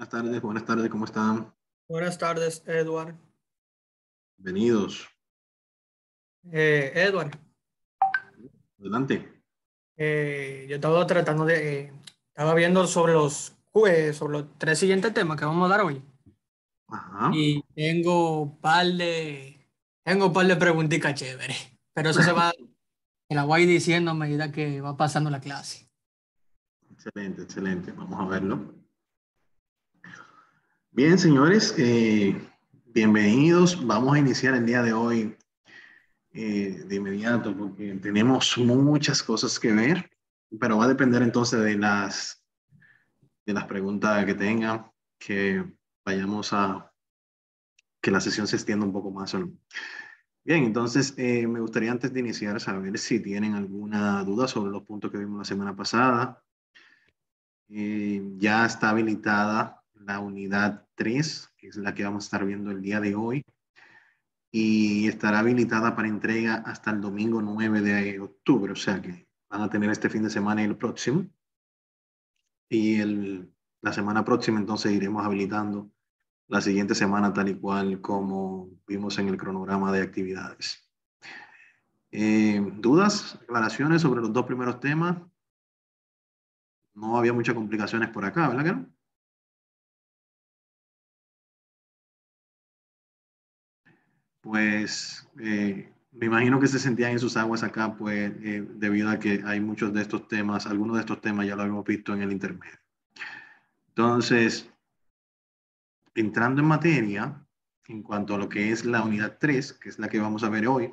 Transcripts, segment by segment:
Buenas tardes, ¿cómo están? Buenas tardes, Edward. Bienvenidos. Edward, Adelante. yo estaba estaba viendo sobre los tres siguientes temas que vamos a dar hoy. Ajá. Y tengo un par de preguntitas chéveres. Pero eso me la voy a ir diciendo a medida que va pasando la clase. Excelente, excelente. Vamos a verlo. Bien, señores, bienvenidos. Vamos a iniciar el día de hoy de inmediato porque tenemos muchas cosas que ver, pero va a depender entonces de las preguntas que tengan, que vayamos a que la sesión se extienda un poco más o no. Bien, entonces me gustaría antes de iniciar saber si tienen alguna duda sobre los puntos que vimos la semana pasada. Ya está habilitada la unidad 3, que es la que vamos a estar viendo el día de hoy, y estará habilitada para entrega hasta el domingo 9 de octubre, o sea que van a tener este fin de semana y el próximo. Y la semana próxima entonces iremos habilitando la siguiente semana tal y cual como vimos en el cronograma de actividades. ¿Dudas, aclaraciones sobre los dos primeros temas? No había muchas complicaciones por acá, ¿verdad que no? Pues me imagino que se sentían en sus aguas acá, pues debido a que hay muchos de estos temas, algunos de estos temas ya lo habíamos visto en el intermedio. Entonces, entrando en materia, en cuanto a lo que es la unidad 3, que es la que vamos a ver hoy,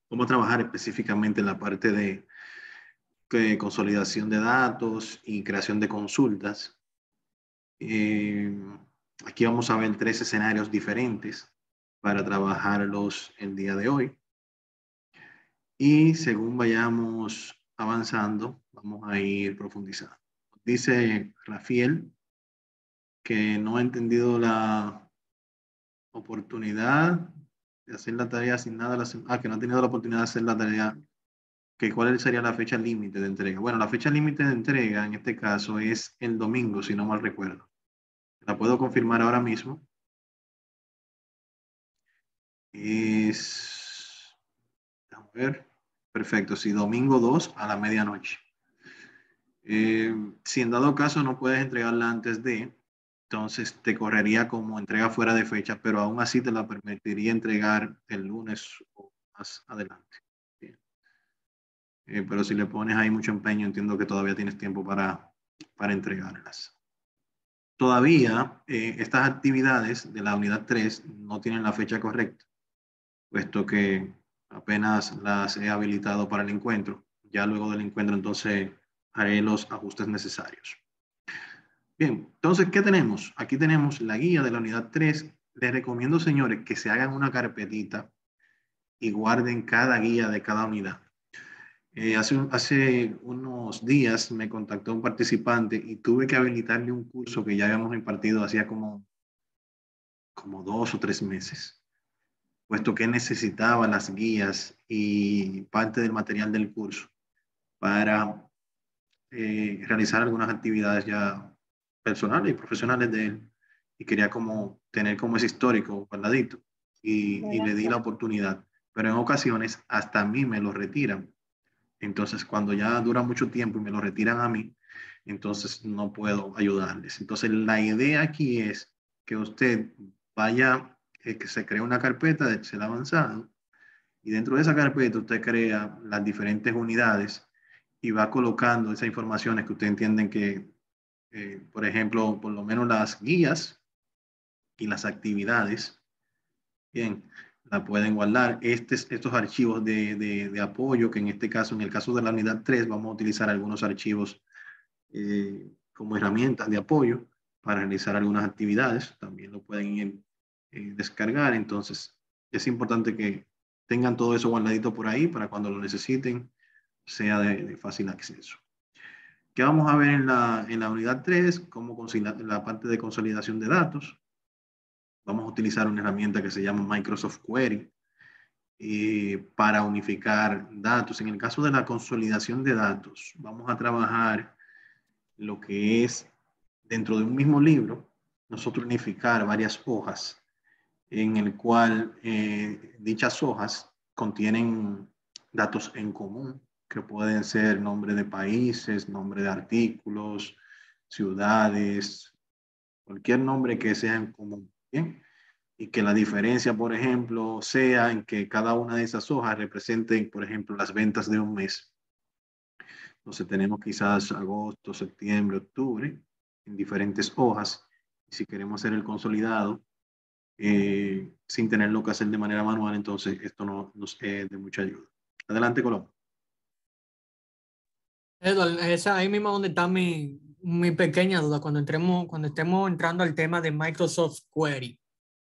vamos a trabajar específicamente en la parte de consolidación de datos y creación de consultas. Eh, Aquí vamos a ver tres escenarios diferentes para trabajarlos el día de hoy. Y según vayamos avanzando, vamos a ir profundizando. Dice Rafael que no ha entendido la oportunidad de hacer la tarea asignada, que no ha tenido la oportunidad de hacer la tarea, que cuál sería la fecha límite de entrega. Bueno, la fecha límite de entrega en este caso es el domingo, si no mal recuerdo. La puedo confirmar ahora mismo. Vamos a ver, perfecto, sí, domingo 2 a la medianoche. Si en dado caso no puedes entregarla antes de, entonces te correría como entrega fuera de fecha, pero aún así te la permitiría entregar el lunes o más adelante. Bien. Pero si le pones ahí mucho empeño, entiendo que todavía tienes tiempo para entregarlas. Todavía estas actividades de la unidad 3 no tienen la fecha correcta, puesto que apenas las he habilitado para el encuentro. Ya luego del encuentro entonces haré los ajustes necesarios. Bien, entonces, ¿qué tenemos? Aquí tenemos la guía de la unidad 3. Les recomiendo, señores, que se hagan una carpetita y guarden cada guía de cada unidad. Hace unos días me contactó un participante y tuve que habilitarle un curso que ya habíamos impartido hacía como 2 o 3 meses, puesto que necesitaba las guías y parte del material del curso para realizar algunas actividades ya personales y profesionales de él, y quería como tener como ese histórico guardadito, y le di la oportunidad, pero en ocasiones hasta a mí me lo retiran. Entonces cuando ya dura mucho tiempo y me lo retiran a mí, entonces no puedo ayudarles. Entonces la idea aquí es que usted vaya, que se cree una carpeta de Excel avanzado, y dentro de esa carpeta usted crea las diferentes unidades y va colocando esas informaciones que usted entiende que, por ejemplo, por lo menos las guías y las actividades, bien, la pueden guardar. Estos archivos de apoyo, que en este caso, en el caso de la unidad 3, vamos a utilizar algunos archivos como herramientas de apoyo para realizar algunas actividades. También lo pueden descargar. Entonces, es importante que tengan todo eso guardadito por ahí para cuando lo necesiten sea de fácil acceso. ¿Qué vamos a ver en la unidad 3? Cómo la parte de consolidación de datos. Vamos a utilizar una herramienta que se llama Microsoft Query para unificar datos. En el caso de la consolidación de datos, vamos a trabajar lo que es dentro de un mismo libro, nosotros unificar varias hojas en el cual dichas hojas contienen datos en común, que pueden ser nombre de países, nombre de artículos, ciudades, cualquier nombre que sea en común, ¿bien? Y que la diferencia, por ejemplo, sea en que cada una de esas hojas represente, por ejemplo, las ventas de un mes. Entonces tenemos quizás agosto, septiembre, octubre, en diferentes hojas. Y si queremos hacer el consolidado, sin tenerlo que hacer de manera manual, entonces esto no nos es de mucha ayuda. Adelante, Colón. Edward, esa ahí mismo donde está mi pequeña duda cuando estemos entrando al tema de Microsoft Query.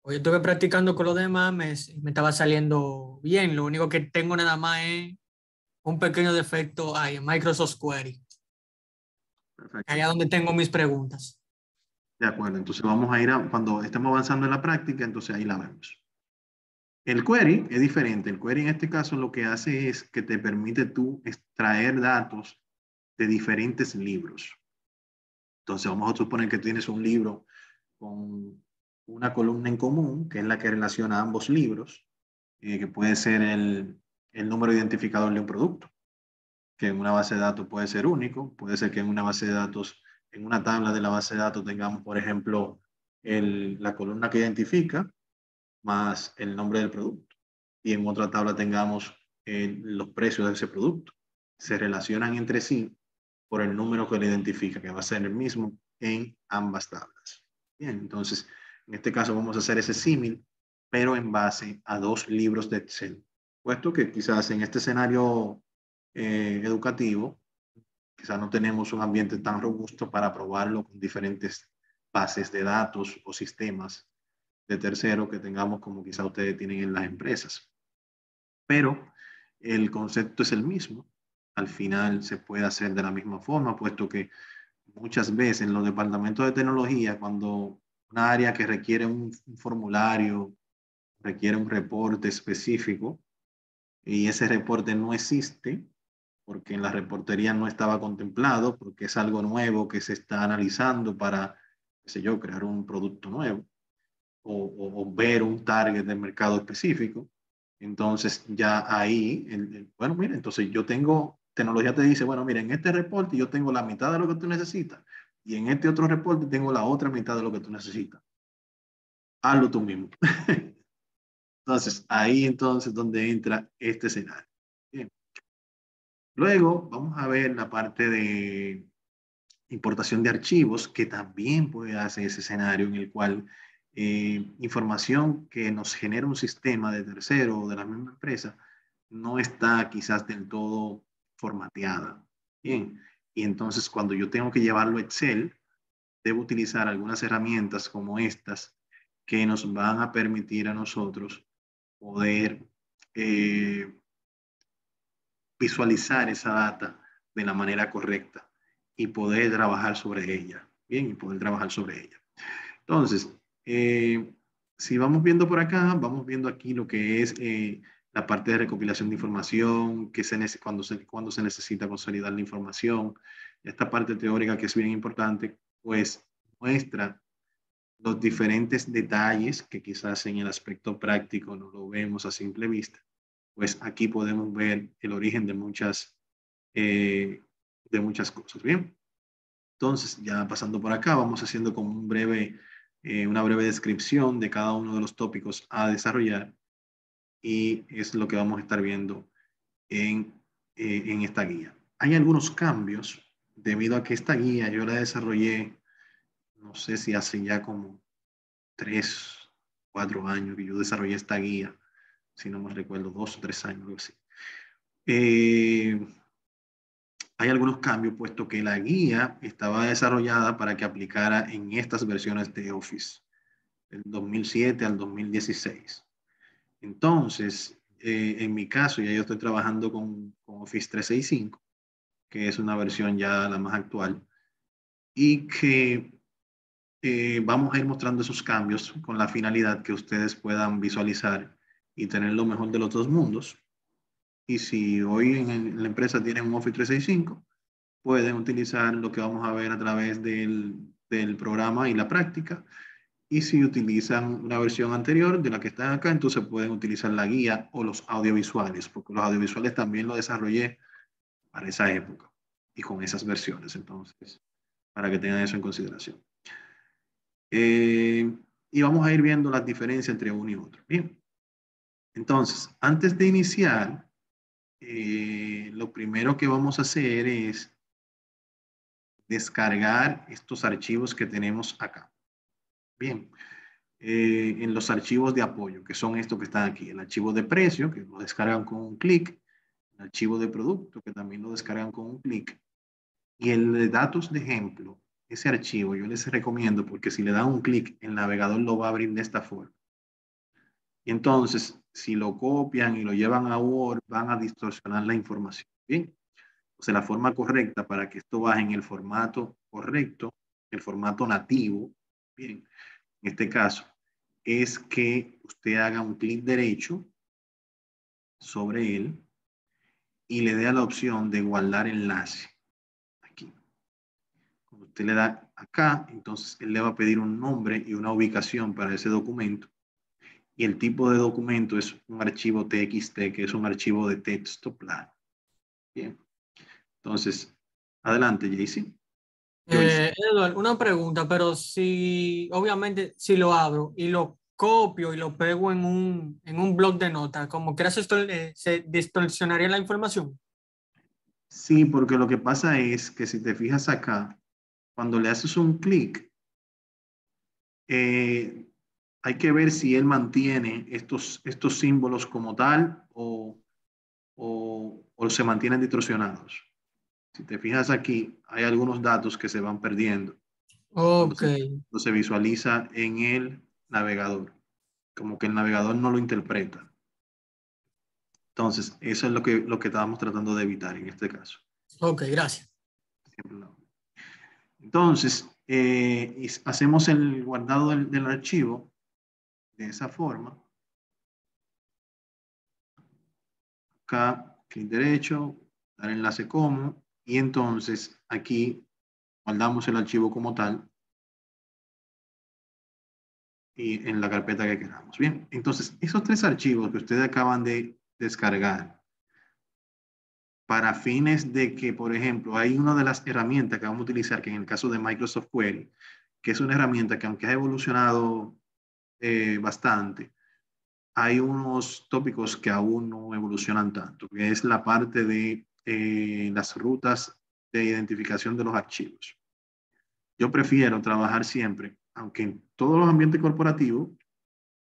Hoy estuve practicando con los demás, me estaba saliendo bien. Lo único que tengo nada más es un pequeño defecto ahí en Microsoft Query. Perfecto. Allá donde tengo mis preguntas. De acuerdo. Entonces vamos a ir cuando estemos avanzando en la práctica, entonces ahí la vemos. El query es diferente. El query en este caso lo que hace es que te permite tú extraer datos de diferentes libros. Entonces vamos a suponer que tienes un libro con una columna en común, que es la que relaciona ambos libros, que puede ser el número identificador de un producto, que en una base de datos puede ser único, puede ser que en una base de datos, en una tabla de la base de datos tengamos, por ejemplo, la columna que identifica más el nombre del producto, y en otra tabla tengamos los precios de ese producto. Se relacionan entre sí por el número que le identifica, que va a ser el mismo en ambas tablas. Bien, entonces, en este caso vamos a hacer ese símil, pero en base a dos libros de Excel. Puesto que quizás en este escenario educativo, quizás no tenemos un ambiente tan robusto para probarlo con diferentes bases de datos o sistemas de tercero que tengamos como quizá ustedes tienen en las empresas. Pero el concepto es el mismo. Al final se puede hacer de la misma forma, puesto que muchas veces en los departamentos de tecnología, cuando una área que requiere un formulario, requiere un reporte específico y ese reporte no existe, porque en la reportería no estaba contemplado, porque es algo nuevo que se está analizando para, qué sé yo, crear un producto nuevo o ver un target de mercado específico. Entonces ya ahí, bueno, mira, entonces yo tengo, tecnología te dice, bueno, mira, en este reporte yo tengo la mitad de lo que tú necesitas y en este otro reporte tengo la otra mitad de lo que tú necesitas. Hazlo tú mismo. Entonces, ahí entonces donde entra este escenario. Bien. Luego vamos a ver la parte de importación de archivos, que también puede hacer ese escenario en el cual información que nos genera un sistema de tercero o de la misma empresa no está quizás del todo formateada. Bien, y entonces cuando yo tengo que llevarlo a Excel, debo utilizar algunas herramientas como estas que nos van a permitir a nosotros poder eh, visualizar esa data de la manera correcta y poder trabajar sobre ella. Bien, y poder trabajar sobre ella. Entonces, si vamos viendo por acá, vamos viendo aquí lo que es la parte de recopilación de información, cuando se necesita consolidar la información. Esta parte teórica que es bien importante, pues muestra los diferentes detalles que quizás en el aspecto práctico no lo vemos a simple vista, pues aquí podemos ver el origen eh, de muchas cosas. Bien, entonces ya pasando por acá, vamos haciendo como una breve descripción de cada uno de los tópicos a desarrollar y es lo que vamos a estar viendo en, en esta guía. Hay algunos cambios debido a que esta guía yo la desarrollé, no sé si hace ya como 3, 4 años que yo desarrollé esta guía, si no me recuerdo, 2 o 3 años, algo así. Eh, Hay algunos cambios, puesto que la guía estaba desarrollada para que aplicara en estas versiones de Office, del 2007 al 2016. Entonces, en mi caso, ya yo estoy trabajando con Office 365, que es una versión ya la más actual, y que vamos a ir mostrando esos cambios con la finalidad que ustedes puedan visualizar y tener lo mejor de los dos mundos. Y si hoy en la empresa tienen un Office 365, pueden utilizar lo que vamos a ver a través del programa y la práctica. Y si utilizan una versión anterior de la que están acá, entonces pueden utilizar la guía o los audiovisuales, porque los audiovisuales también lo desarrollé para esa época y con esas versiones. Entonces, para que tengan eso en consideración. Y vamos a ir viendo las diferencias entre uno y otro. Bien. Entonces, antes de iniciar, lo primero que vamos a hacer es descargar estos archivos que tenemos acá. Bien. En los archivos de apoyo, que son estos que están aquí. El archivo de precio, que lo descargan con un clic. El archivo de producto, que también lo descargan con un clic. Y el de datos de ejemplo, ese archivo yo les recomiendo porque si le dan un clic, el navegador lo va a abrir de esta forma. Y entonces, si lo copian y lo llevan a Word, van a distorsionar la información. Bien. O sea, la forma correcta para que esto baje en el formato correcto, el formato nativo, bien, en este caso, es que usted haga un clic derecho sobre él y le dé a la opción de guardar enlace. Aquí. Cuando usted le da acá, entonces él le va a pedir un nombre y una ubicación para ese documento. Y el tipo de documento es un archivo TXT, que es un archivo de texto plano. Bien. Entonces, adelante, Jaycee. Edward, una pregunta, pero si, obviamente, si lo abro y lo copio y lo pego en un blog de notas, como que esto se distorsionaría la información. Sí, porque lo que pasa es que si te fijas acá, cuando le haces un clic, hay que ver si él mantiene estos símbolos como tal o se mantienen distorsionados. Si te fijas aquí, hay algunos datos que se van perdiendo cuando Ok, cuando se visualiza en el navegador, como que el navegador no lo interpreta. Entonces, eso es lo que estábamos tratando de evitar en este caso. ok, gracias. Siempre no. Entonces, hacemos el guardado del archivo de esa forma. Acá, clic derecho, dar enlace como, y entonces aquí guardamos el archivo como tal y en la carpeta que queramos. Bien, entonces esos tres archivos que ustedes acaban de descargar para fines de que, por ejemplo, hay una de las herramientas que vamos a utilizar, que en el caso de Microsoft Query, que es una herramienta que aunque ha evolucionado bastante, hay unos tópicos que aún no evolucionan tanto, que es la parte de las rutas de identificación de los archivos. Yo prefiero trabajar siempre, aunque en todos los ambientes corporativos,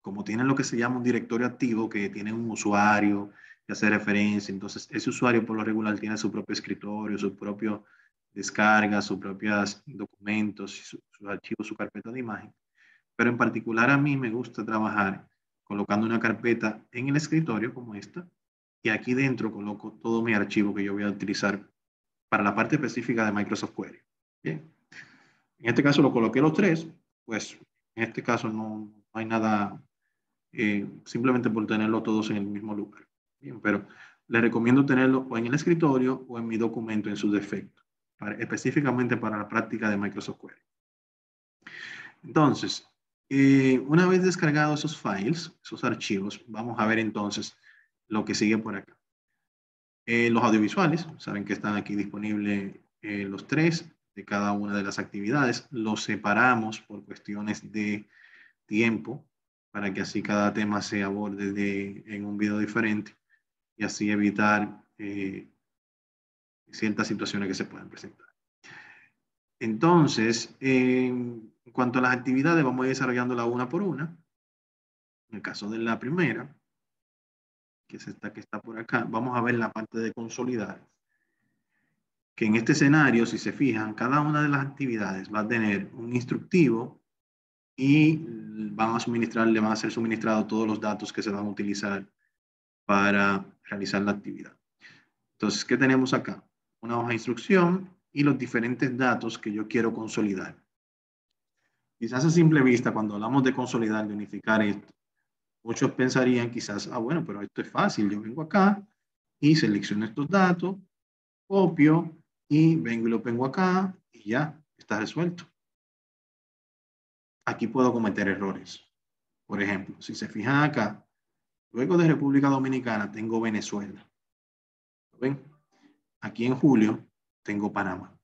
como tienen lo que se llama un directorio activo, que tiene un usuario que hace referencia, entonces ese usuario por lo regular tiene su propio escritorio, su propio descarga, sus propios documentos, sus archivos, su carpeta de imagen. Pero en particular a mí me gusta trabajar colocando una carpeta en el escritorio como esta y aquí dentro coloco todo mi archivo que yo voy a utilizar para la parte específica de Microsoft Query. Bien. En este caso lo coloqué los tres, pues en este caso no hay nada, simplemente por tenerlos todos en el mismo lugar. Bien, pero les recomiendo tenerlo o en el escritorio o en mi documento en su defecto, específicamente para la práctica de Microsoft Query. Entonces, una vez descargados esos files, esos archivos, vamos a ver entonces lo que sigue por acá. Los audiovisuales, saben que están aquí disponibles los tres de cada una de las actividades. Los separamos por cuestiones de tiempo para que así cada tema se aborde en un video diferente y así evitar ciertas situaciones que se puedan presentar. Entonces, en cuanto a las actividades, vamos a ir desarrollándola una por una. En el caso de la primera, que es esta que está por acá, vamos a ver la parte de consolidar. Que en este escenario, si se fijan, cada una de las actividades va a tener un instructivo y le van a ser suministrados todos los datos que se van a utilizar para realizar la actividad. Entonces, ¿qué tenemos acá? Una hoja de instrucción y los diferentes datos que yo quiero consolidar. Quizás a simple vista, cuando hablamos de consolidar, de unificar esto, muchos pensarían quizás, bueno, pero esto es fácil, yo vengo acá y selecciono estos datos, copio y vengo y lo pongo acá y ya, está resuelto. aquí puedo cometer errores. Por ejemplo, si se fijan acá, luego de República Dominicana tengo Venezuela. ¿Ven? Aquí en julio tengo Panamá.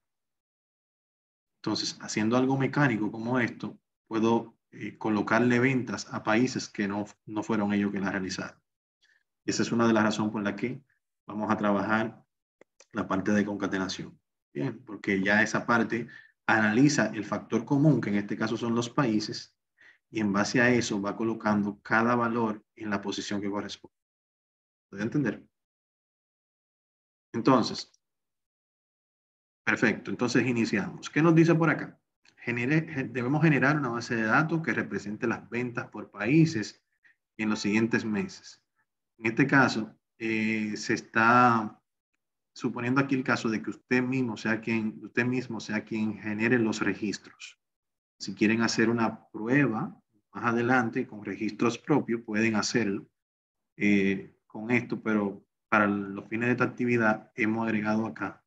Entonces, haciendo algo mecánico como esto, puedo colocarle ventas a países que no fueron ellos que las realizaron. Esa es una de las razones por la que vamos a trabajar la parte de concatenación. Bien, porque ya esa parte analiza el factor común, que en este caso son los países, y en base a eso va colocando cada valor en la posición que corresponde. ¿Puede entender? Entonces, perfecto. Entonces iniciamos. ¿Qué nos dice por acá? Debemos generar una base de datos que represente las ventas por países en los siguientes meses. En este caso, se está suponiendo aquí el caso de que usted mismo sea quien genere los registros. Si quieren hacer una prueba más adelante con registros propios, pueden hacerlo con esto, pero para los fines de esta actividad hemos agregado acá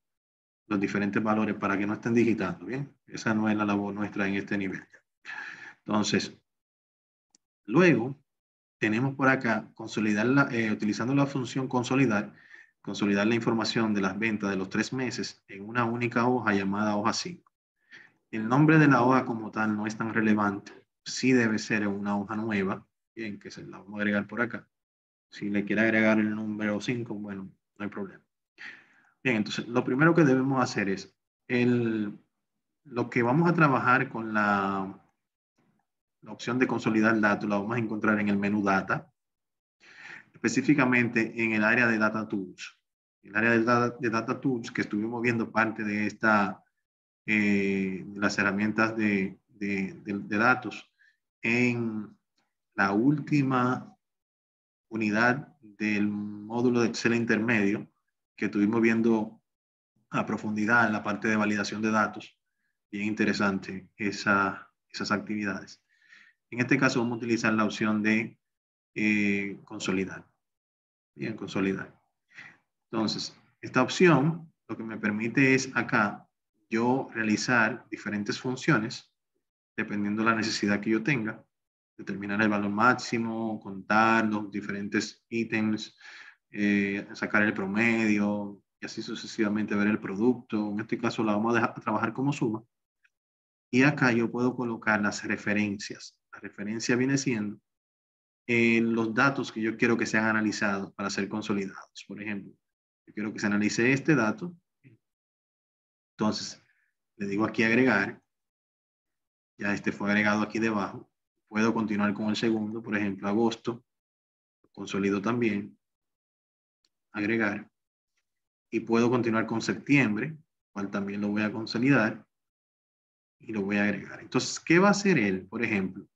los diferentes valores para que no estén digitando, ¿bien? Esa no es la labor nuestra en este nivel. Entonces, luego tenemos por acá utilizando la función consolidar la información de las ventas de los 3 meses en una única hoja llamada hoja 5. El nombre de la hoja como tal no es tan relevante. Sí debe ser una hoja nueva, bien, que se la vamos a agregar por acá. Si le quiere agregar el número 5, bueno, no hay problema. Bien, entonces lo primero que debemos hacer es lo que vamos a trabajar con la opción de consolidar datos, la vamos a encontrar en el menú Data, específicamente en el área de Data Tools. El área de Data Tools, que estuvimos viendo parte de las herramientas de datos en la última unidad del módulo de Excel intermedio, que estuvimos viendo a profundidad en la parte de validación de datos. Bien interesante esas actividades. En este caso vamos a utilizar la opción de consolidar. Bien, consolidar. Entonces, esta opción lo que me permite es acá yo realizar diferentes funciones dependiendo de la necesidad que yo tenga. Determinar el valor máximo, contar los diferentes ítems, sacar el promedio y así sucesivamente ver el producto. En este caso la vamos a dejar trabajar como suma. Y acá yo puedo colocar las referencias. La referencia viene siendo los datos que yo quiero que sean analizados para ser consolidados. Por ejemplo, yo quiero que se analice este dato. Entonces, le digo aquí agregar. Ya este fue agregado aquí debajo. Puedo continuar con el segundo, por ejemplo, agosto. Consolido también. Agregar. Y puedo continuar con septiembre, cual también lo voy a consolidar. Y lo voy a agregar. Entonces, ¿qué va a hacer él? Por ejemplo,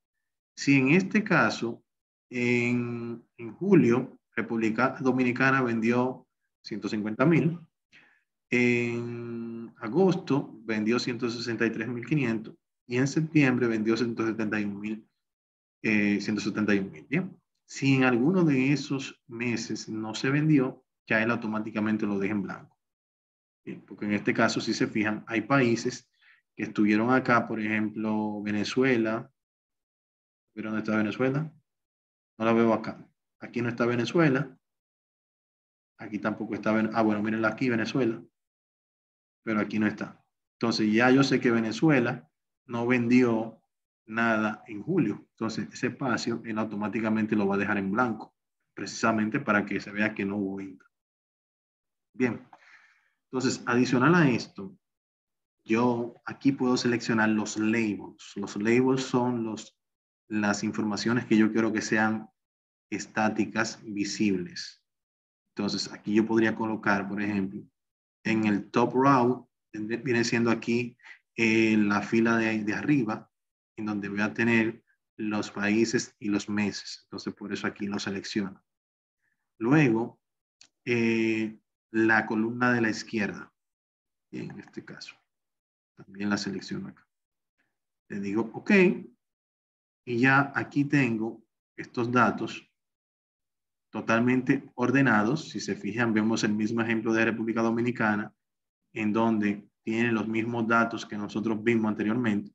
si en este caso, en julio, República Dominicana vendió 150,000. En agosto vendió 163,500 y en septiembre vendió 171,000. 171,000, ¿bien? Si en alguno de esos meses no se vendió, ya él automáticamente lo deja en blanco. Bien, porque en este caso, si se fijan, hay países que estuvieron acá, por ejemplo, Venezuela. ¿Pero dónde está Venezuela? No la veo acá. Aquí no está Venezuela. Aquí tampoco está Venezuela. Ah, bueno, miren aquí Venezuela. Pero aquí no está. Entonces ya yo sé que Venezuela no vendió nada en julio. Entonces ese espacio él automáticamente lo va a dejar en blanco, precisamente para que se vea que no hubo venta. Bien, entonces adicional a esto, yo aquí puedo seleccionar los labels. Los labels son las informaciones que yo quiero que sean estáticas, visibles. Entonces aquí yo podría colocar, por ejemplo, en el top row, viene siendo aquí la fila de arriba, en donde voy a tener los países y los meses. Entonces, por eso aquí lo selecciono. Luego, la columna de la izquierda, en este caso, también la selecciono acá. Le digo OK, y ya aquí tengo estos datos totalmente ordenados. Si se fijan, vemos el mismo ejemplo de República Dominicana, en donde tiene los mismos datos que nosotros vimos anteriormente.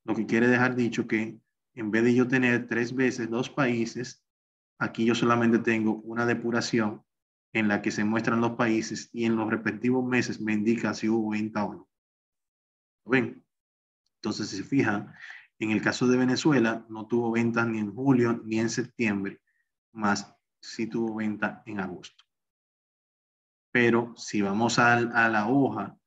lo que quiere dejar dicho que en vez de yo tener 3 veces los países, aquí yo solamente tengo una depuración en la que se muestran los países y en los respectivos meses me indica si hubo venta o no. ¿Lo ven? Entonces, si se fijan, en el caso de Venezuela no tuvo ventas ni en julio ni en septiembre, más sí tuvo venta en agosto. Pero si vamos a la hoja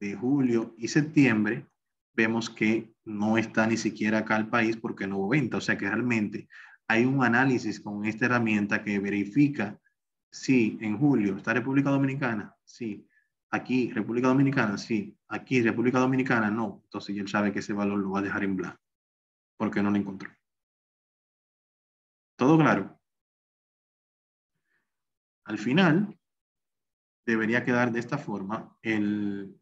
de julio y septiembre, vemos que no está ni siquiera acá el país porque no hubo venta. O sea que realmente hay un análisis con esta herramienta que verifica si en julio está República Dominicana, sí. Aquí República Dominicana, sí. Aquí República Dominicana, no. Entonces él sabe que ese valor lo va a dejar en blanco porque no lo encontró. ¿Todo claro? Al final, debería quedar de esta forma el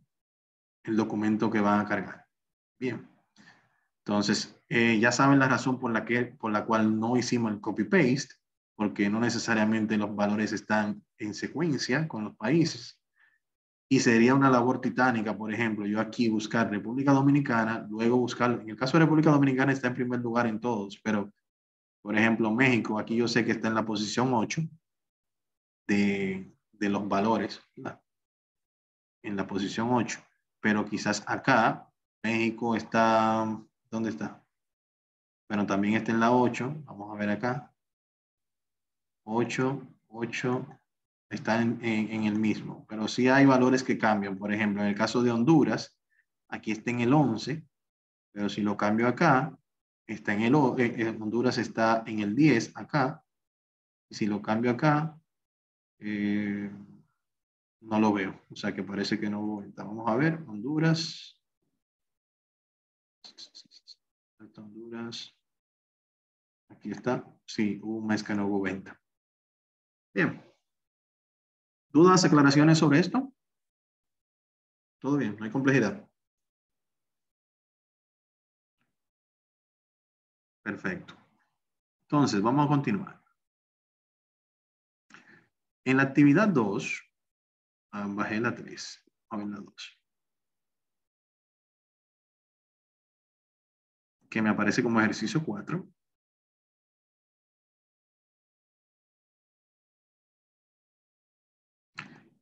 documento que van a cargar. Bien. Entonces, ya saben la razón por la cual no hicimos el copy-paste, porque no necesariamente los valores están en secuencia con los países. Y sería una labor titánica, por ejemplo, yo aquí buscar República Dominicana, luego buscar, en el caso de República Dominicana está en primer lugar en todos, pero, por ejemplo, México, aquí yo sé que está en la posición 8 de los valores, ¿verdad? En la posición 8, pero quizás acá México está, ¿dónde está? Bueno, también está en la 8, vamos a ver acá, 8, 8, está en el mismo, pero sí hay valores que cambian. Por ejemplo, en el caso de Honduras, aquí está en el 11, pero si lo cambio acá, está en Honduras está en el 10 acá, y si lo cambio acá, no lo veo, o sea que parece que no hubo venta. Vamos a ver, Honduras, Honduras, aquí está, sí, hubo un mes que no hubo venta. Bien. ¿Dudas, aclaraciones sobre esto? Todo bien, no hay complejidad. Perfecto. Entonces, vamos a continuar. En la actividad 2, bajé la 3, a ver la 2. Que me aparece como ejercicio 4.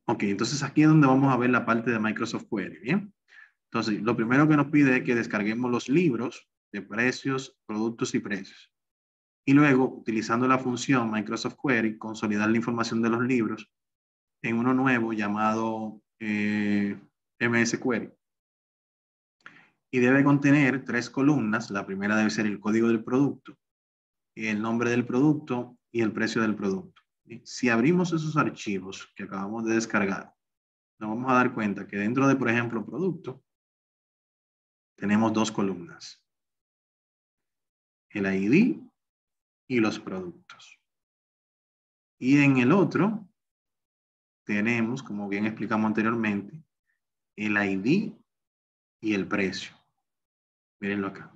Ok, entonces aquí es donde vamos a ver la parte de Microsoft Query, ¿bien? Entonces, lo primero que nos pide es que descarguemos los libros de precios, productos y precios. Y luego, utilizando la función Microsoft Query, consolidar la información de los libros en uno nuevo llamado MS Query. Y debe contener 3 columnas. La primera debe ser el código del producto, el nombre del producto y el precio del producto. Si abrimos esos archivos que acabamos de descargar, nos vamos a dar cuenta que dentro de, por ejemplo, producto, tenemos 2 columnas. El ID y los productos. Y en el otro, tenemos, como bien explicamos anteriormente, el ID y el precio. Mírenlo acá.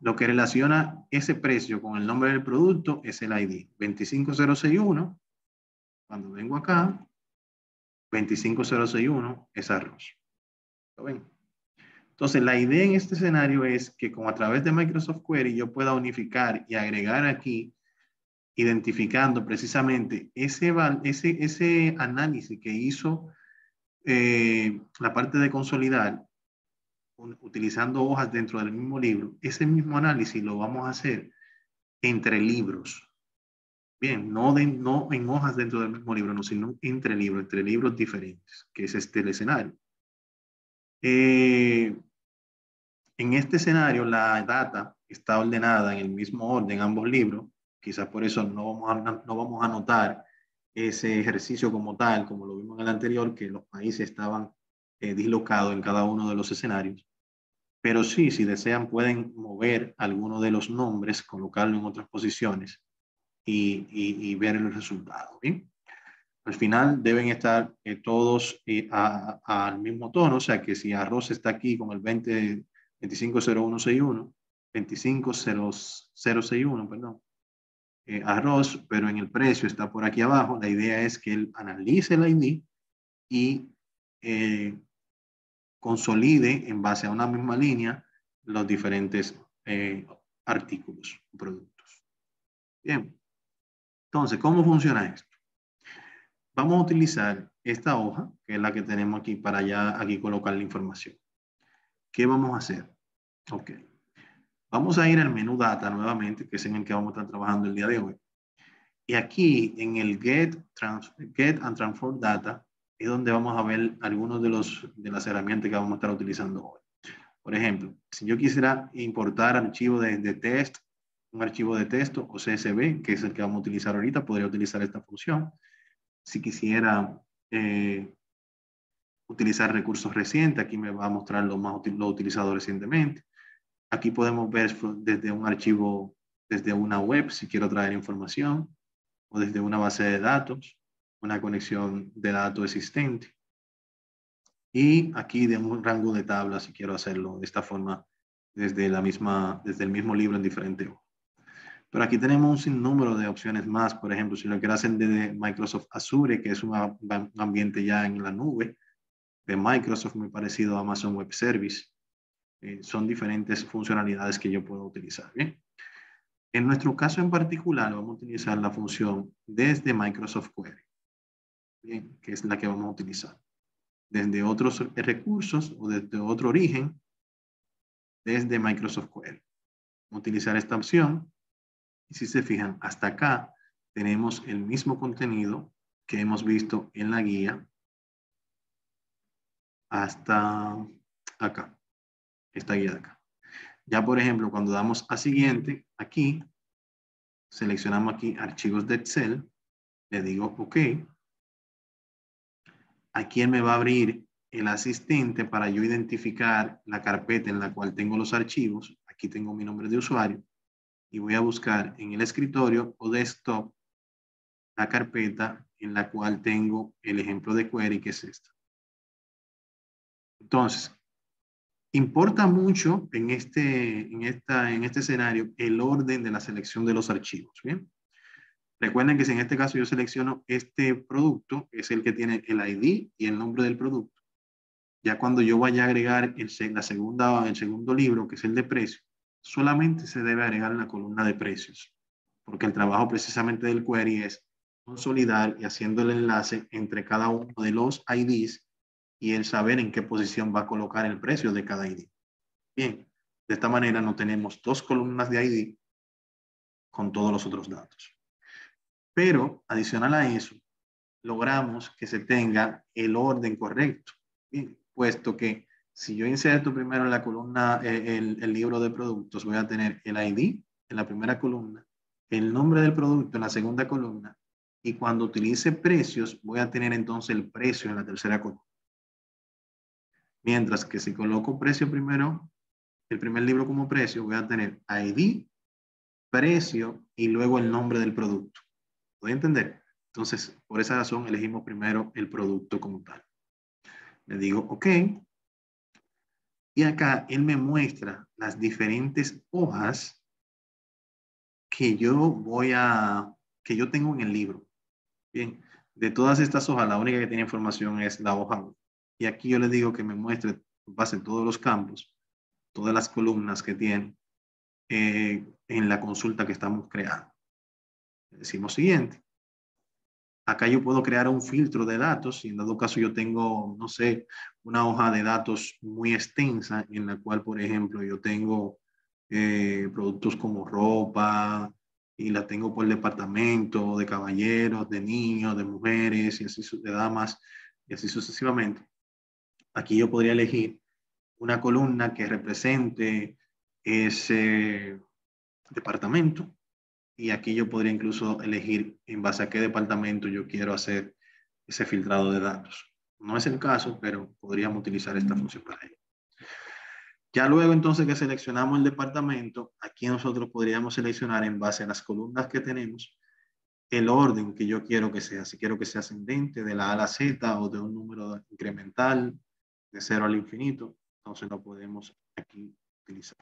Lo que relaciona ese precio con el nombre del producto es el ID. 25061. Cuando vengo acá, 25061 es arroz. ¿Lo ven? Entonces, la idea en este escenario es que como a través de Microsoft Query yo pueda unificar y agregar aquí, identificando precisamente ese análisis que hizo la parte de consolidar, utilizando hojas dentro del mismo libro. Ese mismo análisis lo vamos a hacer entre libros. Bien, no en hojas dentro del mismo libro, no, sino entre libros diferentes, que es este el escenario. En este escenario, la data está ordenada en el mismo orden, ambos libros. Quizás por eso no vamos a notar ese ejercicio como tal, como lo vimos en el anterior, que los países estaban dislocados en cada uno de los escenarios. Pero sí, si desean, pueden mover alguno de los nombres, colocarlo en otras posiciones y ver el resultado. ¿Bien? Al final deben estar todos al mismo tono, o sea que si arroz está aquí con el 250161, 25061, perdón, arroz, pero en el precio está por aquí abajo, la idea es que él analice el ID y consolide en base a una misma línea los diferentes artículos o productos. Bien, entonces, ¿cómo funciona esto? Vamos a utilizar esta hoja, que es la que tenemos aquí, para ya aquí colocar la información. ¿Qué vamos a hacer? Ok. Vamos a ir al menú Data nuevamente, que es en el que vamos a estar trabajando el día de hoy. Y aquí en el Get and Transform Data es donde vamos a ver algunos de las herramientas que vamos a estar utilizando hoy. Por ejemplo, si yo quisiera importar archivo de test, un archivo de texto o CSV, que es el que vamos a utilizar ahorita, podría utilizar esta función. Si quisiera utilizar recursos recientes, aquí me va a mostrar lo utilizado recientemente. Aquí podemos ver desde un archivo, desde una web, si quiero traer información, o desde una base de datos, una conexión de datos existente. Y aquí de un rango de tablas, si quiero hacerlo de esta forma, desde el mismo libro en diferente hoja. Pero aquí tenemos un sinnúmero de opciones más. Por ejemplo, si lo quiero hacer desde Microsoft Azure, que es un ambiente ya en la nube de Microsoft, muy parecido a Amazon Web Service. Son diferentes funcionalidades que yo puedo utilizar. Bien. En nuestro caso en particular, vamos a utilizar la función desde Microsoft Query, bien, que es la que vamos a utilizar. Desde otros recursos o desde otro origen, desde Microsoft Query. Vamos a utilizar esta opción. Y si se fijan, hasta acá tenemos el mismo contenido que hemos visto en la guía hasta acá, esta guía de acá. Ya, por ejemplo, cuando damos a siguiente, aquí, seleccionamos aquí archivos de Excel, le digo OK. Aquí él me va a abrir el asistente para yo identificar la carpeta en la cual tengo los archivos. Aquí tengo mi nombre de usuario y voy a buscar en el escritorio o desktop la carpeta en la cual tengo el ejemplo de query, que es esta. Entonces, importa mucho en este escenario el orden de la selección de los archivos. ¿Bien? Recuerden que si en este caso yo selecciono este producto, es el que tiene el ID y el nombre del producto. Ya cuando yo vaya a agregar el segundo libro, que es el de precios, solamente se debe agregar en la columna de precios, porque el trabajo precisamente del query es consolidar y haciendo el enlace entre cada uno de los IDs y el saber en qué posición va a colocar el precio de cada ID. Bien, de esta manera no tenemos dos columnas de ID con todos los otros datos. Pero adicional a eso, logramos que se tenga el orden correcto, bien, puesto que si yo inserto primero en la columna el libro de productos, voy a tener el ID en la primera columna, el nombre del producto en la segunda columna, y cuando utilice precios, voy a tener entonces el precio en la tercera columna. Mientras que si coloco precio primero, el primer libro como precio, voy a tener ID, precio y luego el nombre del producto. ¿Puede entender? Entonces, por esa razón, elegimos primero el producto como tal. Le digo OK. Y acá él me muestra las diferentes hojas que que yo tengo en el libro. Bien, de todas estas hojas, la única que tiene información es la hoja 1. Y aquí yo le digo que me muestre en base a todos los campos, todas las columnas que tiene en la consulta que estamos creando. Decimos siguiente. Acá yo puedo crear un filtro de datos. Si en dado caso yo tengo, no sé, una hoja de datos muy extensa en la cual, por ejemplo, yo tengo productos como ropa y la tengo por departamento, de caballeros, de niños, de mujeres y así de damas y así sucesivamente. Aquí yo podría elegir una columna que represente ese departamento. Y aquí yo podría incluso elegir en base a qué departamento yo quiero hacer ese filtrado de datos. No es el caso, pero podríamos utilizar esta función para ello. Ya luego entonces que seleccionamos el departamento, aquí nosotros podríamos seleccionar en base a las columnas que tenemos el orden que yo quiero que sea. Si quiero que sea ascendente de la A a la Z o de un número incremental de 0 al infinito, entonces lo podemos aquí utilizar.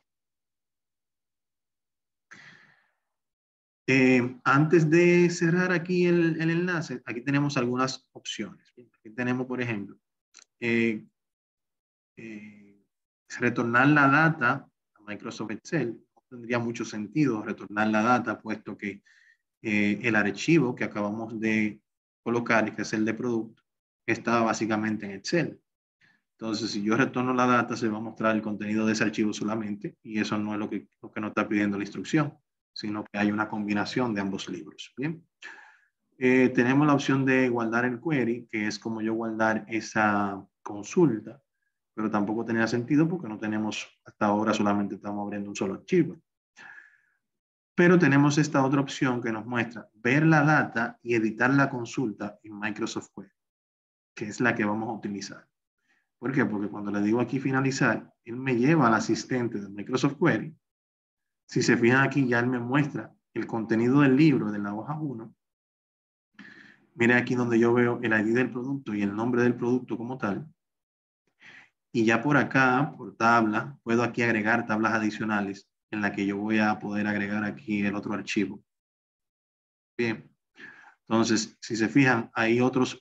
Antes de cerrar aquí el enlace, aquí tenemos algunas opciones. Aquí tenemos, por ejemplo, retornar la data Microsoft Excel, no tendría mucho sentido retornar la data, puesto que el archivo que acabamos de colocar, que es el de producto, está básicamente en Excel. Entonces, si yo retorno la data, se va a mostrar el contenido de ese archivo solamente, y eso no es lo que nos está pidiendo la instrucción, sino que hay una combinación de ambos libros. Bien. Tenemos la opción de guardar el query, que es como yo guardar esa consulta, pero tampoco tenía sentido porque no tenemos, hasta ahora solamente estamos abriendo un solo archivo. Pero tenemos esta otra opción que nos muestra ver la data y editar la consulta en Microsoft Query, que es la que vamos a utilizar. ¿Por qué? Porque cuando le digo aquí finalizar, él me lleva al asistente de Microsoft Query. Si se fijan aquí, ya él me muestra el contenido del libro de la hoja 1. Miren aquí donde yo veo el ID del producto y el nombre del producto como tal. Y ya por acá, por tabla, puedo aquí agregar tablas adicionales en la que yo voy a poder agregar aquí el otro archivo. Bien. Entonces, si se fijan, hay otras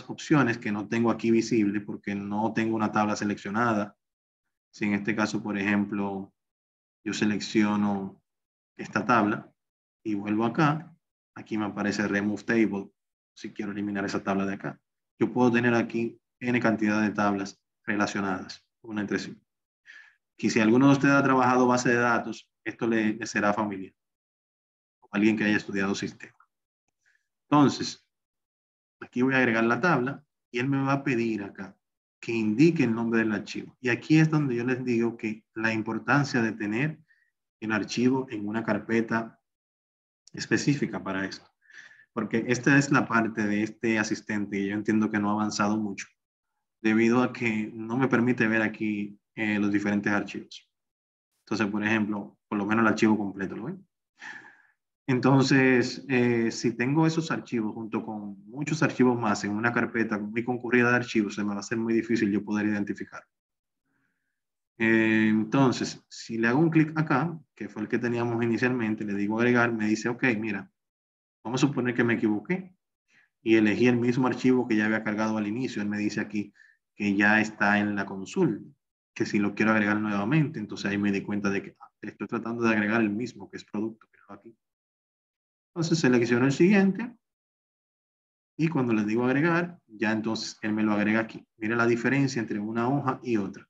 opciones que no tengo aquí visible porque no tengo una tabla seleccionada. Si en este caso, por ejemplo, yo selecciono esta tabla y vuelvo acá, aquí me aparece Remove Table si quiero eliminar esa tabla de acá. Yo puedo tener aquí N cantidad de tablas relacionadas una entre sí. Y si alguno de ustedes ha trabajado base de datos, esto le será familiar. O alguien que haya estudiado sistema. Entonces, aquí voy a agregar la tabla y él me va a pedir acá que indique el nombre del archivo. Y aquí es donde yo les digo que la importancia de tener el archivo en una carpeta específica para esto. Porque esta es la parte de este asistente y yo entiendo que no ha avanzado mucho debido a que no me permite ver aquí los diferentes archivos. Entonces, por ejemplo, por lo menos el archivo completo, ¿lo ven? Entonces, si tengo esos archivos junto con muchos archivos más en una carpeta muy concurrida de archivos, se me va a hacer muy difícil yo poder identificar. Entonces, si le hago un clic acá, que fue el que teníamos inicialmente, le digo agregar, me dice, ok, mira, vamos a suponer que me equivoqué y elegí el mismo archivo que ya había cargado al inicio. Él me dice aquí que ya está en la consulta, que si lo quiero agregar nuevamente, entonces ahí me di cuenta de que estoy tratando de agregar el mismo, que es producto, que aquí. Entonces selecciono el siguiente y cuando le digo agregar, ya entonces él me lo agrega aquí. Mira la diferencia entre una hoja y otra.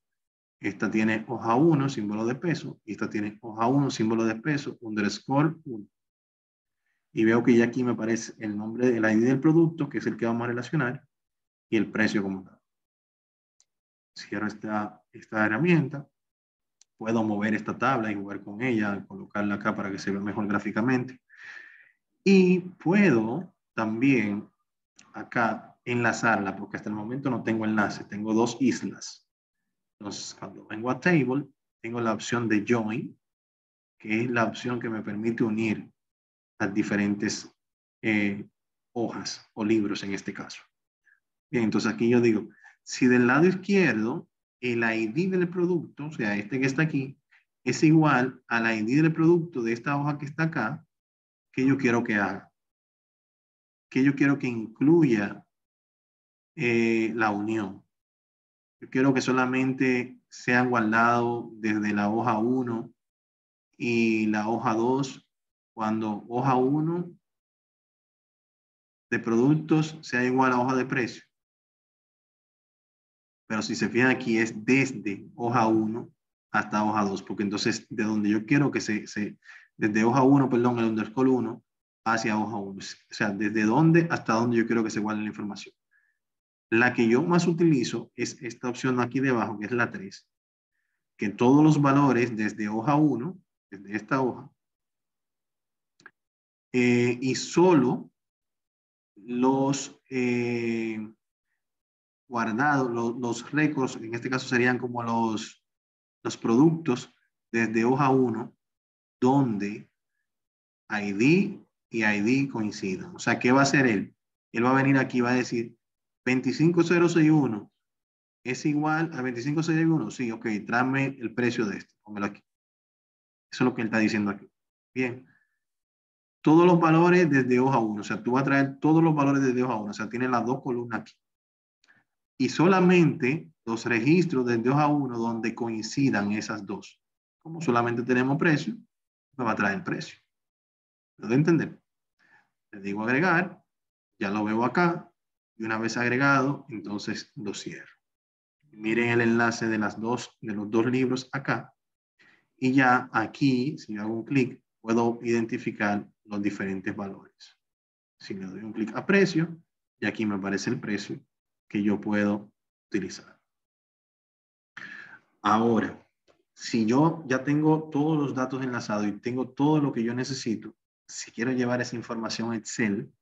Esta tiene hoja 1, símbolo de peso, y esta tiene hoja 1, símbolo de peso, underscore 1. Y veo que ya aquí me aparece el nombre, el ID del producto, que es el que vamos a relacionar, y el precio como tal. Cierro esta herramienta. Puedo mover esta tabla y jugar con ella, colocarla acá para que se vea mejor gráficamente. Y puedo también acá enlazarla, porque hasta el momento no tengo enlace, tengo dos islas. Entonces, cuando vengo a Table, tengo la opción de Join, que es la opción que me permite unir las diferentes hojas o libros en este caso. Bien, entonces aquí yo digo, si del lado izquierdo el ID del producto, o sea, este que está aquí, es igual al ID del producto de esta hoja que está acá, ¿qué yo quiero que haga? ¿Qué yo quiero que incluya la unión? Yo quiero que solamente sean guardados desde la hoja 1 y la hoja 2, cuando hoja 1 de productos sea igual a hoja de precio. Pero si se fijan aquí es desde hoja 1 hasta hoja 2, porque entonces de donde yo quiero que desde hoja 1, perdón, el underscore 1 hacia hoja 1. O sea, desde dónde hasta dónde yo quiero que se guarde la información. La que yo más utilizo es esta opción aquí debajo, que es la 3, que todos los valores desde hoja 1, desde esta hoja, y solo los guardados, los récords, en este caso serían como los productos desde hoja 1, donde ID y ID coincidan. O sea, ¿qué va a hacer él? Él va a venir aquí y va a decir 25061 es igual a 25061. Sí, ok, tráeme el precio de este. Póngalo aquí. Eso es lo que él está diciendo aquí. Bien. Todos los valores desde hoja 1. O sea, tú vas a traer todos los valores desde hoja 1. O sea, tiene las dos columnas aquí. Y solamente los registros desde hoja 1 donde coincidan esas dos. como solamente tenemos precio, me va a traer el precio. ¿Lo de entender? Le digo agregar, ya lo veo acá, y una vez agregado, entonces lo cierro. Miren el enlace de los dos libros acá, y ya aquí, si yo hago un clic, puedo identificar los diferentes valores. Si le doy un clic a precio, y aquí me aparece el precio que yo puedo utilizar. Ahora, si yo ya tengo todos los datos enlazados y tengo todo lo que yo necesito, si quiero llevar esa información a Excel,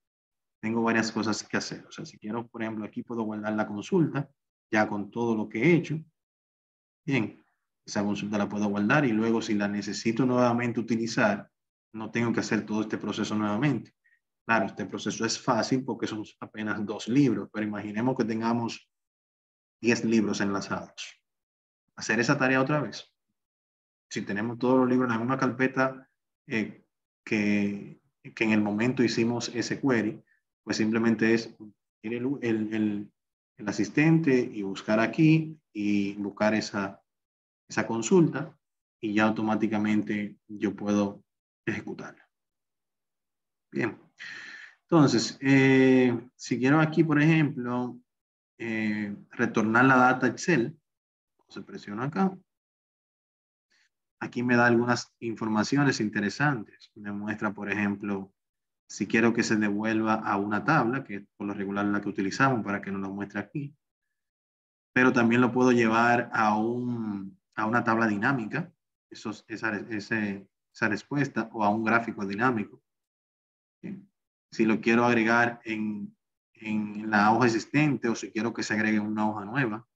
tengo varias cosas que hacer. O sea, si quiero, por ejemplo, aquí puedo guardar la consulta, ya con todo lo que he hecho. Bien, esa consulta la puedo guardar y luego si la necesito nuevamente utilizar, no tengo que hacer todo este proceso nuevamente. Claro, este proceso es fácil porque son apenas 2 libros, pero imaginemos que tengamos 10 libros enlazados. Hacer esa tarea otra vez. Si tenemos todos los libros en la misma carpeta que en el momento hicimos ese query, pues simplemente es ir el asistente y buscar aquí y buscar esa consulta y ya automáticamente yo puedo ejecutarla. Bien. Entonces, si quiero aquí, por ejemplo, retornar la data a Excel, se presiona acá. Aquí me da algunas informaciones interesantes. Me muestra, por ejemplo, si quiero que se devuelva a una tabla, que es por lo regular la que utilizamos para que nos lo muestre aquí. Pero también lo puedo llevar a una tabla dinámica, esa respuesta, o a un gráfico dinámico. ¿Sí? Si lo quiero agregar en la hoja existente o si quiero que se agregue una hoja nueva,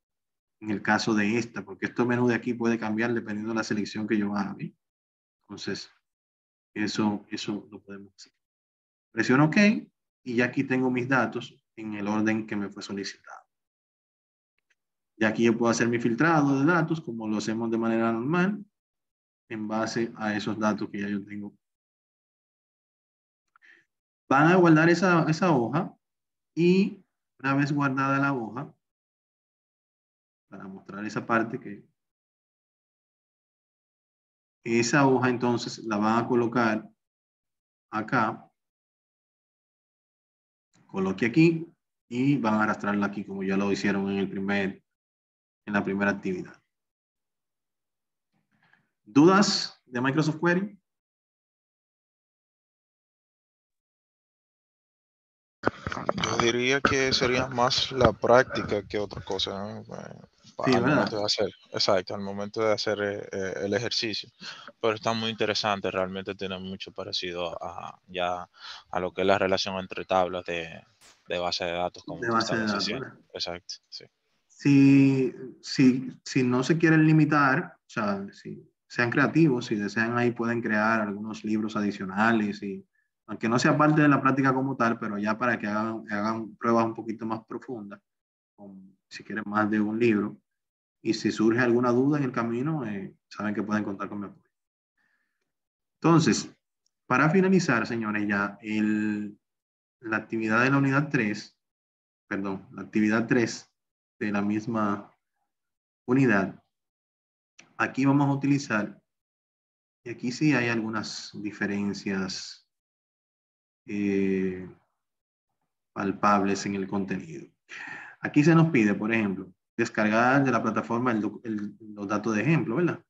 en el caso de esta, porque este menú de aquí puede cambiar dependiendo de la selección que yo haga. ¿Sí? Entonces, eso lo podemos hacer. Presiono OK y ya aquí tengo mis datos en el orden que me fue solicitado. Y aquí yo puedo hacer mi filtrado de datos como lo hacemos de manera normal en base a esos datos que ya yo tengo. Van a guardar esa hoja y una vez guardada la hoja, para mostrar esa parte que esa hoja entonces la van a colocar acá, coloque aquí y van a arrastrarla aquí como ya lo hicieron en la primera actividad. ¿Dudas de Microsoft Query? Yo diría que sería más la práctica que otra cosa, ¿no? Sí, Al ¿verdad? momento de hacer, exacto, al momento de hacer el ejercicio. Pero está muy interesante, realmente tiene mucho parecido a lo que es la relación entre tablas de base de datos, como De tú base de estabas datos, diciendo. ¿verdad? Exacto, sí. Si no se quieren limitar, o sea, si sean creativos, si desean ahí pueden crear algunos libros adicionales y aunque no sea parte de la práctica como tal, pero ya para que hagan pruebas un poquito más profundas, si quieren más de un libro. Y si surge alguna duda en el camino, saben que pueden contar con mi apoyo. Entonces, para finalizar, señores, ya la actividad de la unidad 3, perdón, la actividad 3 de la misma unidad, aquí vamos a utilizar, y aquí sí hay algunas diferencias palpables en el contenido. Aquí se nos pide, por ejemplo, descargar de la plataforma los datos de ejemplo, ¿verdad?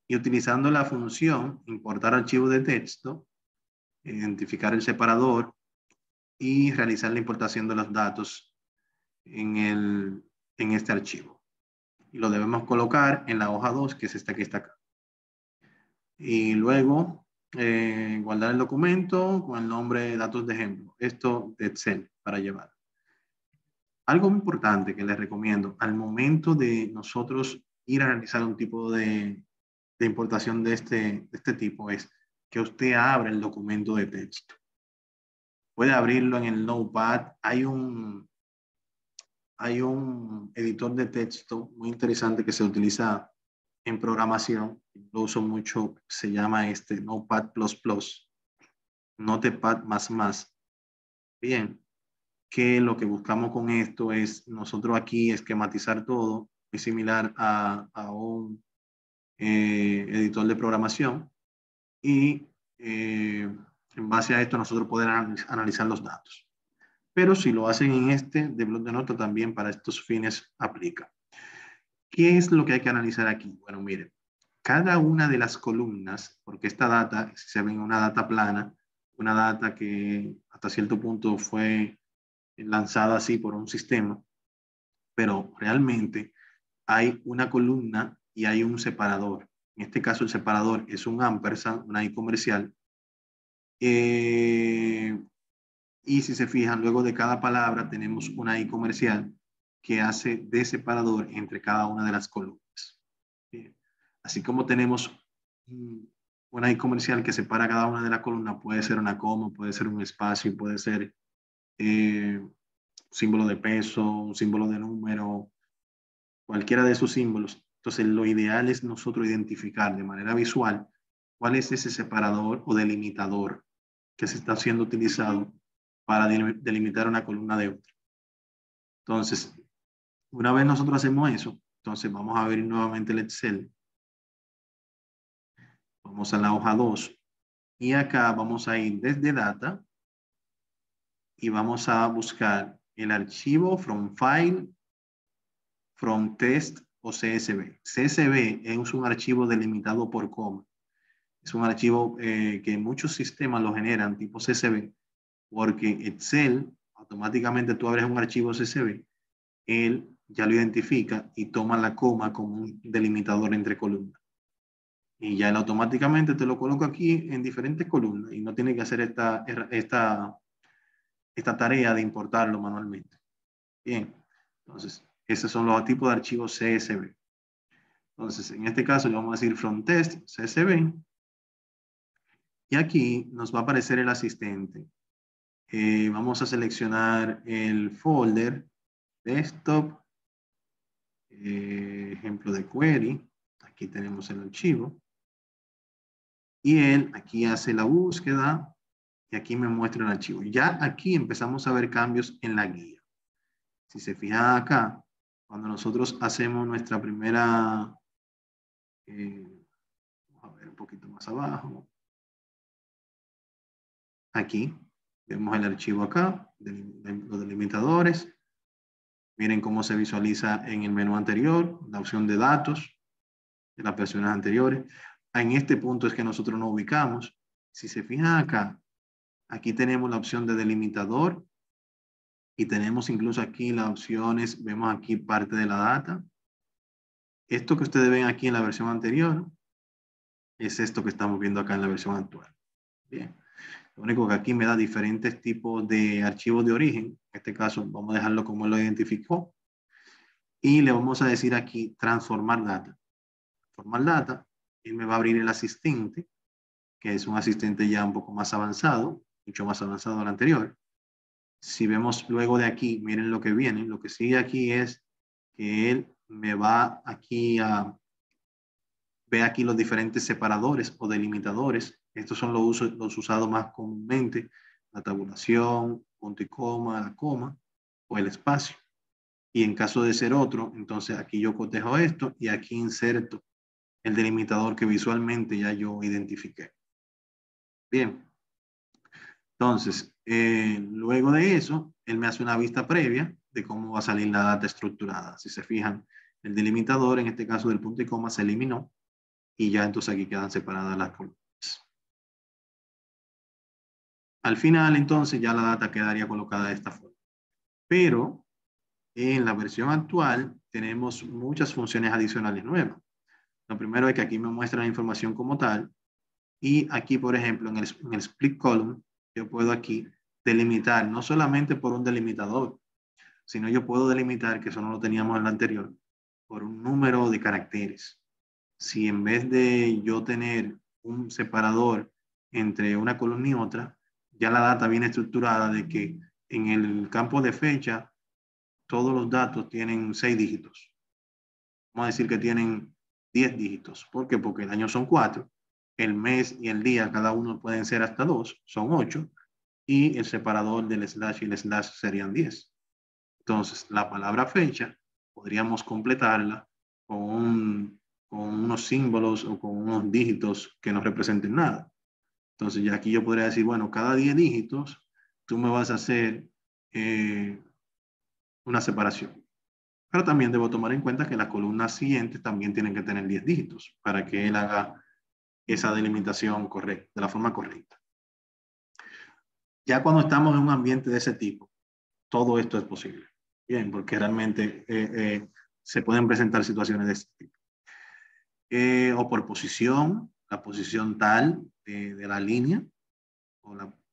Y utilizando la función importar archivos de texto, identificar el separador y realizar la importación de los datos en este archivo. Y lo debemos colocar en la hoja 2, que es esta que está acá. Y luego guardar el documento con el nombre de datos de ejemplo. Esto de Excel para llevar. Algo muy importante que les recomiendo al momento de nosotros ir a realizar un tipo de importación de este tipo es que usted abra el documento de texto. Puede abrirlo en el Notepad. Hay un editor de texto muy interesante que se utiliza en programación. Lo uso mucho, se llama Notepad++, Notepad++. Bien, que lo que buscamos con esto es nosotros aquí esquematizar todo, es similar a un editor de programación, y en base a esto nosotros poder analizar los datos. Pero si lo hacen en este de bloc de notas, también para estos fines aplica. ¿Qué es lo que hay que analizar aquí? Bueno, miren, cada una de las columnas, porque esta data, si se ven una data plana, una data que hasta cierto punto fue lanzada así por un sistema, pero realmente hay una columna y hay un separador. En este caso el separador es un ampersand, una I comercial. Y si se fijan, luego de cada palabra tenemos una I comercial que hace de separador entre cada una de las columnas. Bien. Así como tenemos una I comercial que separa cada una de las columnas, puede ser una coma, puede ser un espacio, puede ser un símbolo de peso, un símbolo de número, cualquiera de esos símbolos. Entonces, lo ideal es nosotros identificar de manera visual cuál es ese separador o delimitador que se está siendo utilizado para delimitar una columna de otra. Entonces, una vez nosotros hacemos eso, entonces vamos a abrir nuevamente el Excel. Vamos a la hoja 2 y acá vamos a ir desde Data y vamos a buscar el archivo from File, from Test o CSV. CSV es un archivo delimitado por coma. Es un archivo que muchos sistemas lo generan tipo CSV, porque Excel, automáticamente tú abres un archivo CSV, él ya lo identifica y toma la coma como un delimitador entre columnas. Y ya él automáticamente te lo coloca aquí en diferentes columnas y no tiene que hacer esta tarea de importarlo manualmente. Bien, entonces, esos son los tipos de archivos CSV. Entonces, en este caso le vamos a decir from test CSV. Y aquí nos va a aparecer el asistente. Vamos a seleccionar el folder desktop, ejemplo de query. Aquí tenemos el archivo. Y él aquí hace la búsqueda y aquí me muestra el archivo. Ya aquí empezamos a ver cambios en la guía. Si se fijan acá, cuando nosotros hacemos nuestra primera, vamos a ver un poquito más abajo. Aquí vemos el archivo acá, los delimitadores. Miren cómo se visualiza en el menú anterior, la opción de datos de las versiones anteriores. En este punto es que nosotros nos ubicamos. Si se fijan acá, aquí tenemos la opción de delimitador y tenemos incluso aquí las opciones, vemos aquí parte de la data. Esto que ustedes ven aquí en la versión anterior es esto que estamos viendo acá en la versión actual. Bien. Lo único que aquí me da diferentes tipos de archivos de origen. En este caso vamos a dejarlo como él lo identificó. Y le vamos a decir aquí transformar data. Transformar data. Él me va a abrir el asistente, que es un asistente ya un poco más avanzado, mucho más avanzado al anterior. Si vemos luego de aquí, miren lo que viene. Lo que sigue aquí es que él me va aquí a ver aquí los diferentes separadores o delimitadores. Estos son los usados más comúnmente. La tabulación, punto y coma, la coma o el espacio. Y en caso de ser otro, entonces aquí yo cotejo esto y aquí inserto el delimitador que visualmente ya yo identifiqué. Bien. Entonces, luego de eso, él me hace una vista previa de cómo va a salir la data estructurada. Si se fijan, el delimitador, en este caso del punto y coma, se eliminó y ya entonces aquí quedan separadas las columnas. Al final, entonces, ya la data quedaría colocada de esta forma. Pero en la versión actual tenemos muchas funciones adicionales nuevas. Lo primero es que aquí me muestra la información como tal. Y aquí, por ejemplo, en el split column, yo puedo aquí delimitar, no solamente por un delimitador, sino yo puedo delimitar, que eso no lo teníamos en la anterior, por un número de caracteres. Si en vez de yo tener un separador entre una columna y otra, ya la data viene estructurada de que en el campo de fecha, todos los datos tienen 6 dígitos. Vamos a decir que tienen 10 dígitos. ¿Por qué? Porque el año son 4. El mes y el día, cada uno pueden ser hasta 2, son 8. Y el separador del slash y el slash serían 10. Entonces, la palabra fecha podríamos completarla con con unos símbolos o con unos dígitos que no representen nada. Entonces ya aquí yo podría decir, bueno, cada 10 dígitos tú me vas a hacer una separación. Pero también debo tomar en cuenta que las columnas siguientes también tienen que tener 10 dígitos para que él haga esa delimitación correcta, de la forma correcta. Ya cuando estamos en un ambiente de ese tipo, todo esto es posible. Bien, porque realmente se pueden presentar situaciones de este tipo. O por posición, la posición tal de la línea.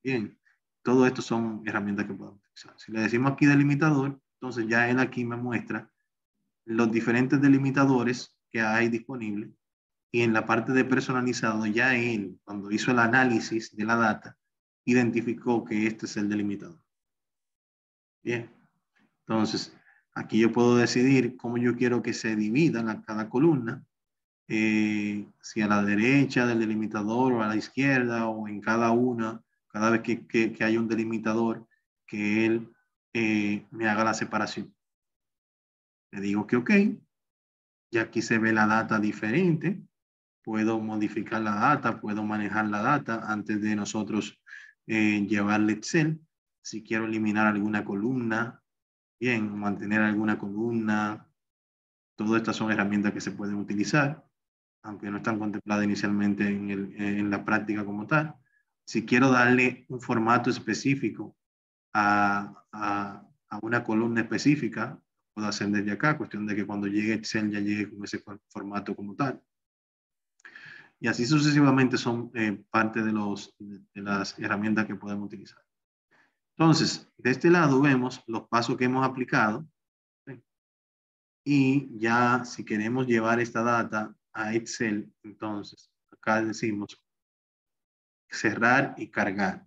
Bien, todo esto son herramientas que podemos utilizar. Si le decimos aquí delimitador, entonces ya él aquí me muestra los diferentes delimitadores que hay disponibles. Y en la parte de personalizado, ya él, cuando hizo el análisis de la data, identificó que este es el delimitador. Bien, entonces aquí yo puedo decidir cómo yo quiero que se divida cada columna, si a la derecha del delimitador o a la izquierda o en cada una, cada vez que hay un delimitador, que él me haga la separación. Le digo que ok, y aquí se ve la data diferente. Puedo modificar la data, puedo manejar la data antes de nosotros llevarle Excel. Si quiero eliminar alguna columna, bien, mantener alguna columna, todas estas son herramientas que se pueden utilizar, aunque no están contempladas inicialmente en la práctica como tal. Si quiero darle un formato específico a una columna específica, puedo hacer desde acá, cuestión de que cuando llegue Excel ya llegue con ese formato como tal. Y así sucesivamente son parte de las herramientas que podemos utilizar. Entonces, de este lado vemos los pasos que hemos aplicado. ¿Sí? Y ya si queremos llevar esta data a Excel, entonces acá decimos cerrar y cargar.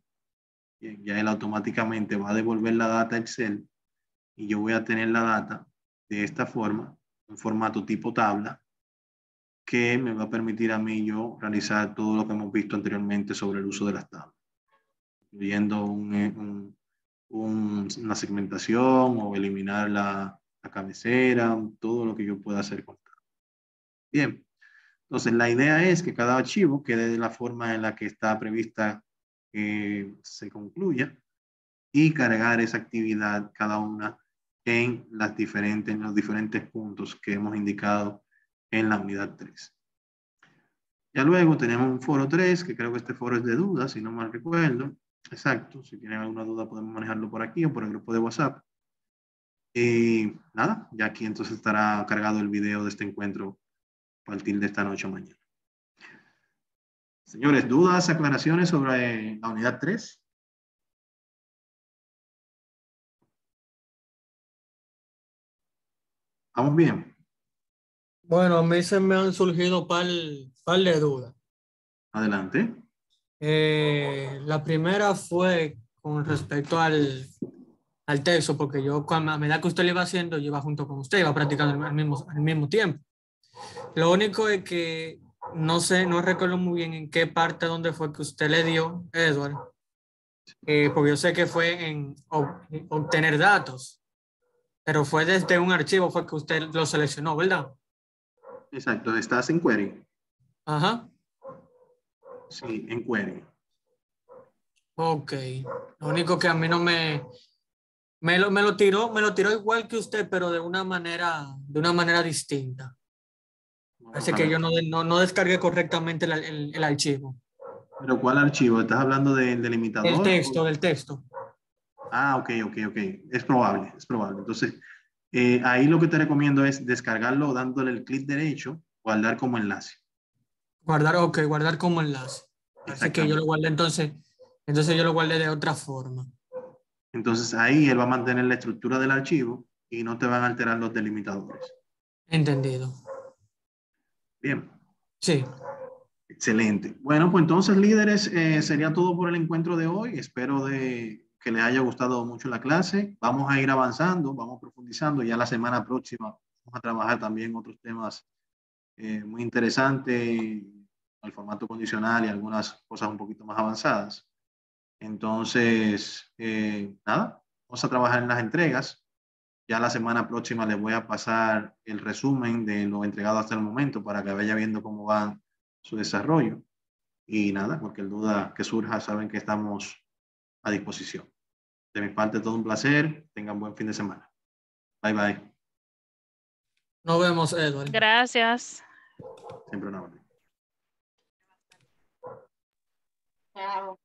Bien, ya él automáticamente va a devolver la data a Excel y yo voy a tener la data de esta forma, un formato tipo tabla, que me va a permitir a mí yo realizar todo lo que hemos visto anteriormente sobre el uso de las tablas, incluyendo una segmentación o eliminar la cabecera, todo lo que yo pueda hacer con tablas. Bien, entonces la idea es que cada archivo quede de la forma en la que está prevista que se concluya y cargar esa actividad cada una en los diferentes puntos que hemos indicado en la unidad 3. Ya luego tenemos un foro 3, que creo que este foro es de dudas, si no mal recuerdo. Exacto, si tienen alguna duda podemos manejarlo por aquí o por el grupo de WhatsApp. Y nada, ya aquí entonces estará cargado el video de este encuentro a partir de esta noche o mañana. Señores, ¿dudas, aclaraciones sobre la unidad 3? ¿Vamos bien? Bueno, a mí se me han surgido par de dudas. Adelante. La primera fue con respecto al texto, porque yo a medida que usted lo iba haciendo, yo iba junto con usted, iba practicando al mismo tiempo. Lo único es que no sé, no recuerdo muy bien en qué parte donde fue que usted le dio, Edward, porque yo sé que fue en obtener datos, pero fue desde un archivo fue que usted lo seleccionó, ¿verdad? Exacto, estás en query. Ajá. Sí, en query. Ok. Lo único que a mí no me lo tiró igual que usted, pero de una manera distinta. Vamos Parece a que ver. yo no descargué correctamente el archivo. ¿Pero cuál archivo? ¿Estás hablando del delimitador? Del texto. Ah, ok. Es probable, es probable. Entonces, ahí lo que te recomiendo es descargarlo dándole el clic derecho, guardar como enlace. Guardar, ok, guardar como enlace. Parece que yo lo Exactamente. guardé entonces yo lo guardé de otra forma. Entonces ahí él va a mantener la estructura del archivo y no te van a alterar los delimitadores. Entendido. Bien, Sí. excelente. Bueno, pues entonces líderes, sería todo por el encuentro de hoy. Espero que les haya gustado mucho la clase. Vamos a ir avanzando, vamos profundizando. Ya la semana próxima vamos a trabajar también otros temas muy interesantes, el formato condicional y algunas cosas un poquito más avanzadas. Entonces, nada, vamos a trabajar en las entregas. Ya la semana próxima les voy a pasar el resumen de lo entregado hasta el momento para que vaya viendo cómo va su desarrollo. Y nada, cualquier duda que surja, saben que estamos a disposición. De mi parte, todo un placer. Tengan buen fin de semana. Bye, bye. Nos vemos, Edward. Gracias. Siempre una orden. Chao.